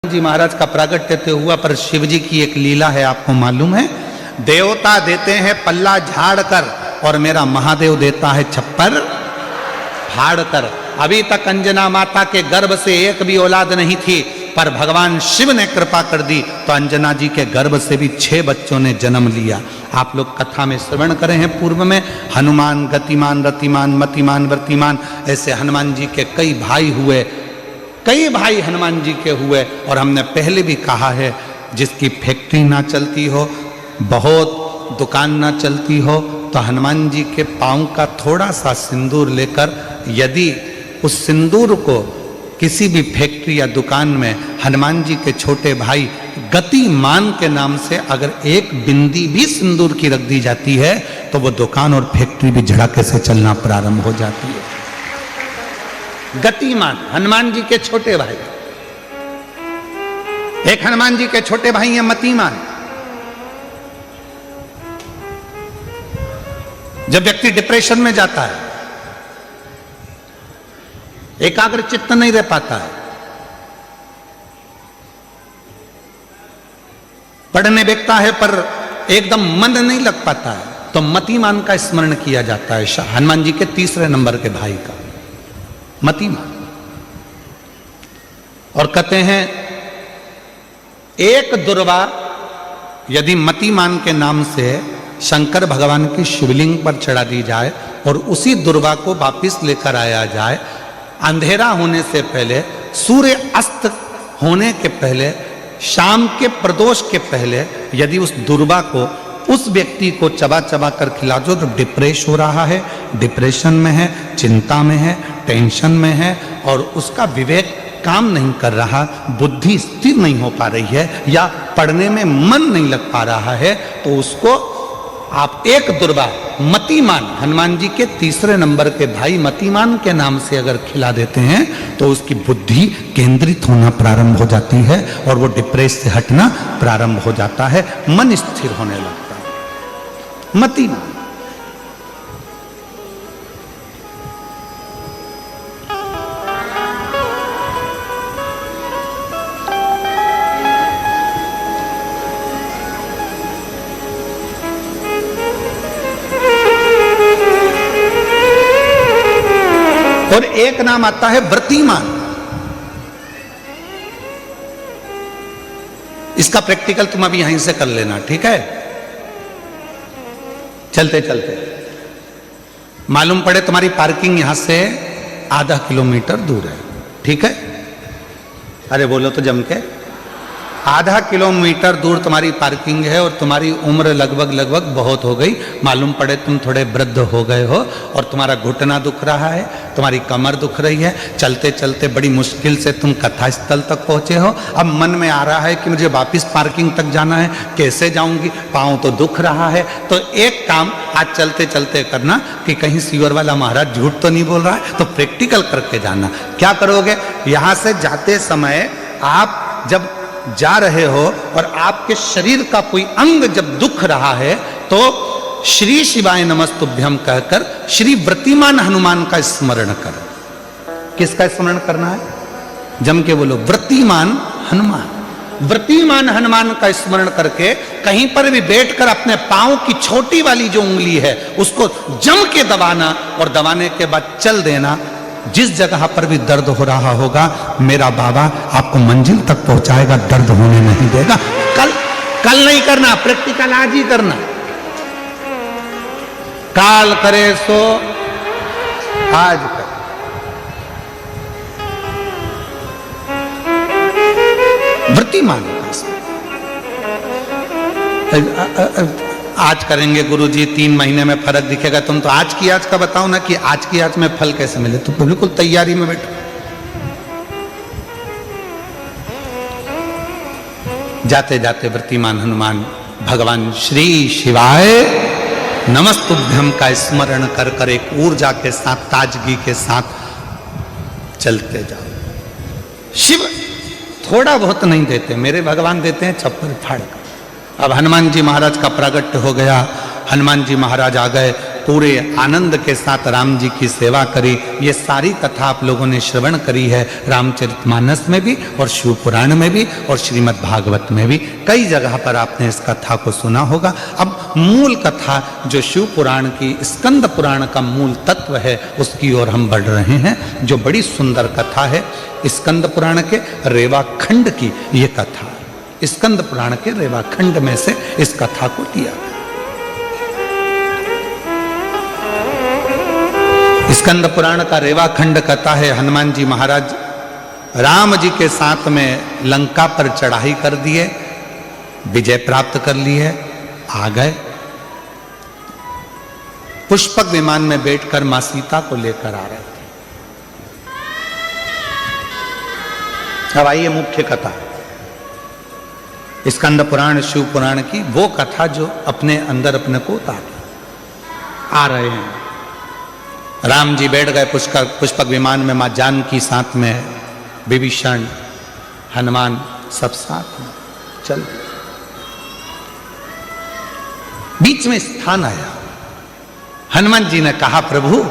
जी महाराज का प्रागट्य तो हुआ, पर शिव जी की एक लीला है, आपको मालूम है? देवता देते हैं पल्ला झाड़ कर और मेरा महादेव देता है छप्पर फाड़ कर। अभी तक अंजना माता के गर्भ से एक भी औलाद नहीं थी, पर भगवान शिव ने कृपा कर दी तो अंजना जी के गर्भ से भी 6 बच्चों ने जन्म लिया। आप लोग कथा में श्रवण करे हैं पूर्व में, हनुमान, गतिमान, रतिमान, मतिमान, वर्तिमान, ऐसे हनुमान जी के कई भाई हुए, कई भाई हनुमान जी के हुए। और हमने पहले भी कहा है, जिसकी फैक्ट्री ना चलती हो, बहुत दुकान ना चलती हो, तो हनुमान जी के पांव का थोड़ा सा सिंदूर लेकर, यदि उस सिंदूर को किसी भी फैक्ट्री या दुकान में हनुमान जी के छोटे भाई गतिमान के नाम से अगर एक बिंदी भी सिंदूर की रख दी जाती है, तो वो दुकान और फैक्ट्री भी झड़के से चलना प्रारंभ हो जाती है। गतिमान हनुमान जी के छोटे भाई, एक हनुमान जी के छोटे भाई हैं मतिमान। जब व्यक्ति डिप्रेशन में जाता है, एकाग्र चित्त नहीं रह पाता है, पढ़ने बैठता है पर एकदम मन नहीं लग पाता है, तो मतिमान का स्मरण किया जाता है, हनुमान जी के तीसरे नंबर के भाई का, मतिमान। और कहते हैं एक दुर्वा यदि मतिमान के नाम से शंकर भगवान की शिवलिंग पर चढ़ा दी जाए और उसी दुर्वा को वापिस लेकर आया जाए, अंधेरा होने से पहले, सूर्य अस्त होने के पहले, शाम के प्रदोष के पहले, यदि उस दुर्वा को उस व्यक्ति को चबा चबा कर खिला दो, तो डिप्रेस हो रहा है, डिप्रेशन में है, चिंता में है, टेंशन में है, और उसका विवेक काम नहीं कर रहा, बुद्धि स्थिर नहीं हो पा रही है, या पढ़ने में मन नहीं लग पा रहा है, तो उसको आप एक दुर्वा मतिमान, हनुमान जी के तीसरे नंबर के भाई मतिमान के नाम से अगर खिला देते हैं, तो उसकी बुद्धि केंद्रित होना प्रारंभ हो जाती है और वो डिप्रेस से हटना प्रारंभ हो जाता है, मन स्थिर होने लगता है। मतिमान। और एक नाम आता है व्रतिमान। इसका प्रैक्टिकल तुम अभी यहीं से कर लेना, ठीक है? चलते चलते मालूम पड़े तुम्हारी पार्किंग यहां से आधा किलोमीटर दूर है, ठीक है? अरे बोलो तो जम के, आधा किलोमीटर दूर तुम्हारी पार्किंग है और तुम्हारी उम्र लगभग बहुत हो गई, मालूम पड़े तुम थोड़े वृद्ध हो गए हो और तुम्हारा घुटना दुख रहा है, तुम्हारी कमर दुख रही है, चलते चलते बड़ी मुश्किल से तुम कथा स्थल तक पहुंचे हो, अब मन में आ रहा है कि मुझे वापस पार्किंग तक जाना है, कैसे जाऊंगी, पाँव तो दुख रहा है। तो एक काम आज चलते चलते करना कि कहीं सीवर वाला महाराज झूठ तो नहीं बोल रहा है, तो प्रैक्टिकल करके जाना। क्या करोगे? यहां से जाते समय आप जब जा रहे हो और आपके शरीर का कोई अंग जब दुख रहा है, तो श्री शिवाय नमस्तुभ्यम कहकर श्री व्रतिमान हनुमान का स्मरण कर। किसका स्मरण करना है? जम के बोलो, व्रतिमान हनुमान। व्रतिमान हनुमान का स्मरण करके कहीं पर भी बैठकर अपने पांव की छोटी वाली जो उंगली है उसको जम के दबाना, और दबाने के बाद चल देना। जिस जगह पर भी दर्द हो रहा होगा, मेरा बाबा आपको मंजिल तक पहुंचाएगा, दर्द होने नहीं देगा। कल नहीं करना, प्रैक्टिकल आज ही करना। काल करे सो आज कर। वृत्तिमान आज करेंगे गुरुजी, 3 महीने में फर्क दिखेगा। तुम तो आज की आज का बताओ ना कि आज की आज में फल कैसे मिले। तो बिल्कुल तैयारी में बैठो। जाते जाते व्रतिमान हनुमान भगवान श्री शिवाय नमस्तुभ्यम का स्मरण कर कर एक ऊर्जा के साथ, ताजगी के साथ चलते जाओ। शिव थोड़ा बहुत नहीं देते, मेरे भगवान देते हैं छप्पर फाड़ कर। अब हनुमान जी महाराज का प्रागट्य हो गया, हनुमान जी महाराज आ गए, पूरे आनंद के साथ राम जी की सेवा करी। ये सारी कथा आप लोगों ने श्रवण करी है रामचरितमानस में भी और शिव पुराण में भी और श्रीमद् भागवत में भी, कई जगह पर आपने इस कथा को सुना होगा। अब मूल कथा जो शिव पुराण की, स्कंद पुराण का मूल तत्व है, उसकी ओर हम बढ़ रहे हैं, जो बड़ी सुंदर कथा है स्कंद पुराण के रेवा खंड की। ये कथा स्कंद पुराण के रेवा खंड में से इस कथा को लिया। स्कंद पुराण का रेवा खंड कथा है, हनुमान जी महाराज राम जी के साथ में लंका पर चढ़ाई कर दिए, विजय प्राप्त कर ली है, आ गए, पुष्पक विमान में बैठकर मां सीता को लेकर आ रहे थे। अब आइए मुख्य कथा, स्कंद पुराण शिव पुराण की वो कथा जो अपने अंदर अपने को उतार आ रहे हैं। राम जी बैठ गए पुष्पक विमान में, मां जानकी साथ में, विभीषण, हनुमान सब साथ में चल। बीच में स्थान आया, हनुमान जी ने कहा प्रभु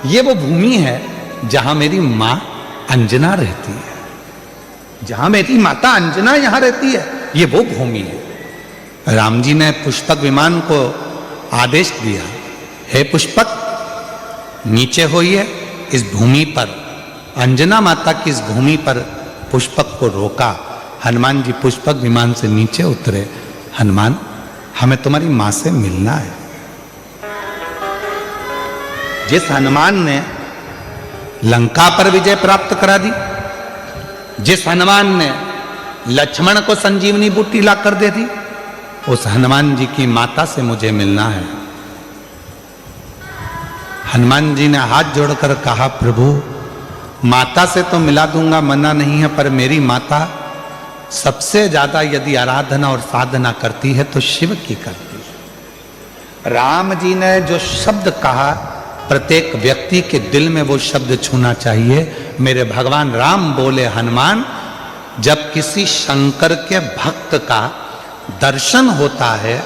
ये वो भूमि है जहां मेरी मां अंजना रहती है, जहां मेरी माता अंजना यहां रहती है, ये वो भूमि है। राम जी ने पुष्पक विमान को आदेश दिया, हे पुष्पक नीचे होइए, इस भूमि पर अंजना माता की इस भूमि पर पुष्पक को रोका। हनुमान जी पुष्पक विमान से नीचे उतरे, हनुमान हमें तुम्हारी मां से मिलना है। जिस हनुमान ने लंका पर विजय प्राप्त करा दी, जिस हनुमान ने लक्ष्मण को संजीवनी बूटी ला कर दे दी, उस हनुमान जी की माता से मुझे मिलना है। हनुमान जी ने हाथ जोड़कर कहा प्रभु माता से तो मिला दूंगा, मना नहीं है, पर मेरी माता सबसे ज्यादा यदि आराधना और साधना करती है तो शिव की करती है। राम जी ने जो शब्द कहा प्रत्येक व्यक्ति के दिल में वो शब्द छूना चाहिए। मेरे भगवान राम बोले, हनुमान जब किसी शंकर के भक्त का दर्शन होता है,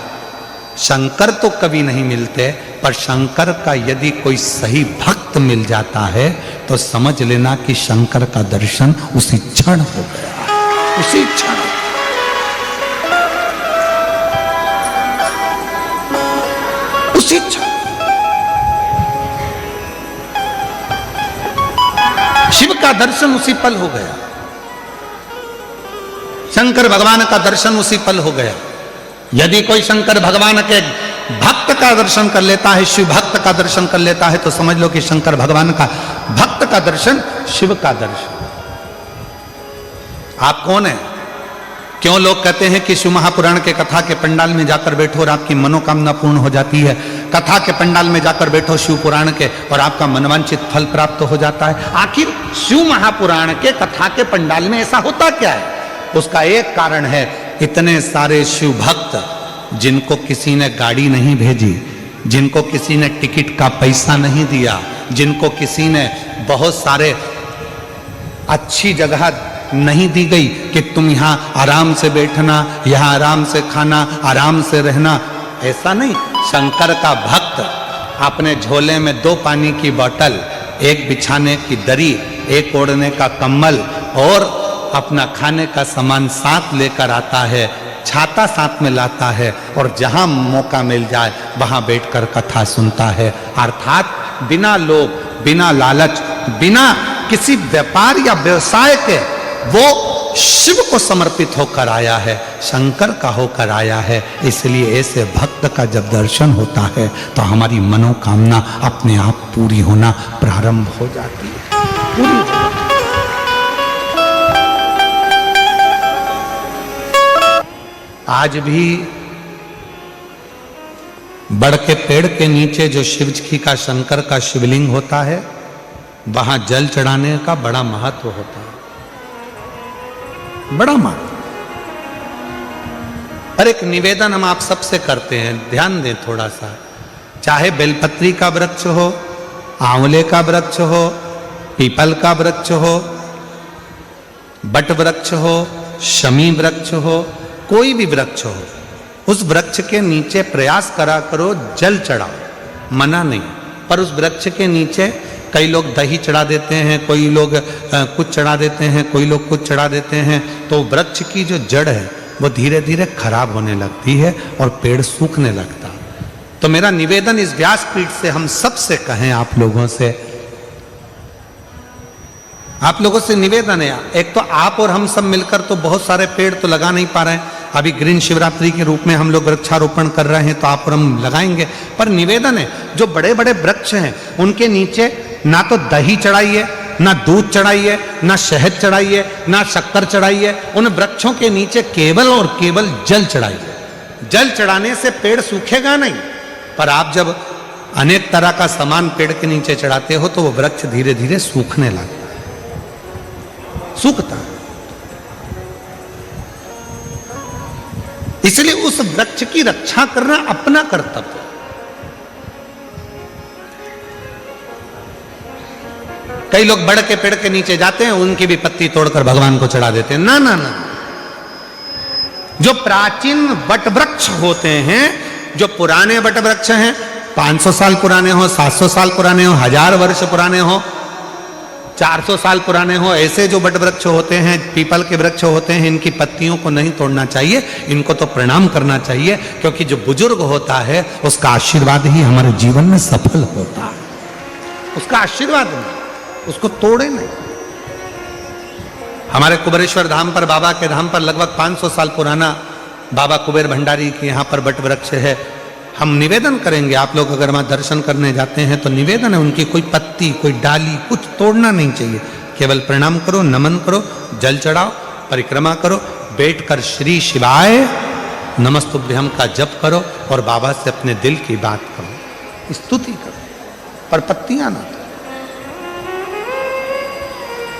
शंकर तो कभी नहीं मिलते, पर शंकर का यदि कोई सही भक्त मिल जाता है तो समझ लेना कि शंकर का दर्शन उसी क्षण हो गया, उसी क्षण। उसी क्षण शिव का दर्शन उसी पल हो गया, शंकर भगवान का दर्शन उसी पल हो गया। यदि कोई शंकर भगवान के भक्त का दर्शन कर लेता है, शिव भक्त का दर्शन कर लेता है, तो समझ लो कि शंकर भगवान का भक्त का दर्शन शिव का दर्शन। आप कौन है? क्यों लोग कहते हैं कि शिव महापुराण के कथा के पंडाल में जाकर बैठो और आपकी मनोकामना पूर्ण हो जाती है, कथा के पंडाल में जाकर बैठो शिव पुराण के और आपका मनवांचित फल प्राप्त हो जाता है। आखिर शिव महापुराण के कथा के पंडाल में ऐसा होता क्या है? उसका एक कारण है, इतने सारे शिव भक्त जिनको किसी ने गाड़ी नहीं भेजी, जिनको किसी ने टिकट का पैसा नहीं दिया, जिनको किसी ने बहुत सारे अच्छी जगह नहीं दी गई कि तुम यहाँ आराम से बैठना, यहाँ आराम से खाना, आराम से रहना, ऐसा नहीं। शंकर का भक्त अपने झोले में 2 पानी की बोतल, एक बिछाने की दरी, एक ओढ़ने का कंबल और अपना खाने का सामान साथ लेकर आता है, छाता साथ में लाता है और जहां मौका मिल जाए वहां बैठकर कथा सुनता है। अर्थात बिना लोभ, बिना लालच, बिना किसी व्यापार या व्यवसाय के वो शिव को समर्पित होकर आया है, शंकर का होकर आया है। इसलिए ऐसे भक्त का जब दर्शन होता है तो हमारी मनोकामना अपने आप पूरी होना प्रारंभ हो जाती है, पूरी हो। आज भी बड़ के पेड़ के नीचे जो शिव जी का, शंकर का शिवलिंग होता है, वहां जल चढ़ाने का बड़ा महत्व होता है, बड़ा महत्व। और एक निवेदन हम आप सबसे करते हैं, ध्यान दें थोड़ा सा, चाहे बेलपत्री का वृक्ष हो, आंवले का वृक्ष हो, पीपल का वृक्ष हो, बट वृक्ष हो, शमी वृक्ष हो, कोई भी वृक्ष हो, उस वृक्ष के नीचे प्रयास करा करो जल चढ़ाओ, मना नहीं, पर उस वृक्ष के नीचे कई लोग दही चढ़ा देते हैं, कोई लोग कुछ चढ़ा देते हैं, कोई लोग कुछ चढ़ा देते हैं, तो वृक्ष की जो जड़ है वो धीरे धीरे खराब होने लगती है और पेड़ सूखने लगता। तो मेरा निवेदन इस व्यासपीठ से हम सब से कहें, आप लोगों से निवेदन है, एक तो आप और हम सब मिलकर तो बहुत सारे पेड़ तो लगा नहीं पा रहे हैं। अभी ग्रीन शिवरात्रि के रूप में हम लोग वृक्षारोपण कर रहे हैं, तो आप और हम लगाएंगे, पर निवेदन है जो बड़े बड़े वृक्ष हैं उनके नीचे ना तो दही चढ़ाइए, ना दूध चढ़ाइए, ना शहद चढ़ाइए, ना शक्कर चढ़ाइए, उन वृक्षों के नीचे केवल और केवल जल चढ़ाइए। जल चढ़ाने से पेड़ सूखेगा नहीं, पर आप जब अनेक तरह का सामान पेड़ के नीचे चढ़ाते हो तो वो वृक्ष धीरे धीरे सूखने लगता है, सूखता है। इसलिए उस वृक्ष की रक्षा करना अपना कर्तव्य। कई लोग बड़ के पेड़ के नीचे जाते हैं, उनकी भी पत्ती तोड़कर भगवान को चढ़ा देते हैं। ना ना ना, जो प्राचीन वट वृक्ष होते हैं, जो पुराने वट वृक्ष हैं, 500 साल पुराने हो, 700 साल पुराने हो, 1000 वर्ष पुराने हो, 400 साल पुराने हो, ऐसे जो वट वृक्ष होते हैं, पीपल के वृक्ष होते हैं, इनकी पत्तियों को नहीं तोड़ना चाहिए, इनको तो प्रणाम करना चाहिए, क्योंकि जो बुजुर्ग होता है उसका आशीर्वाद ही हमारे जीवन में सफल होता है। उसका आशीर्वाद नहीं, उसको तोड़े नहीं। हमारे कुबेरेश्वर धाम पर, बाबा के धाम पर लगभग 500 साल पुराना बाबा कुबेर भंडारी के यहाँ पर वट वृक्ष है। हम निवेदन करेंगे, आप लोग अगर वहां दर्शन करने जाते हैं तो निवेदन है, उनकी कोई पत्ती, कोई डाली, कुछ तोड़ना नहीं चाहिए। केवल प्रणाम करो, नमन करो, जल चढ़ाओ, परिक्रमा करो, बैठकर श्री शिवाय नमस्तुभ्यम का जप करो और बाबा से अपने दिल की बात करो, स्तुति करो, पर पत्तियां ना।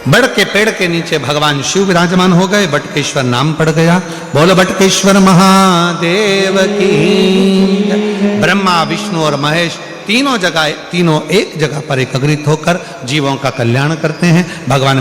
बड़ के पेड़ के नीचे भगवान शिव विराजमान हो गए, बटकेश्वर नाम पड़ गया। बोलो बटकेश्वर महादेव की। ब्रह्मा, विष्णु और महेश तीनों एक जगह पर एकत्रित होकर जीवों का कल्याण करते हैं। भगवान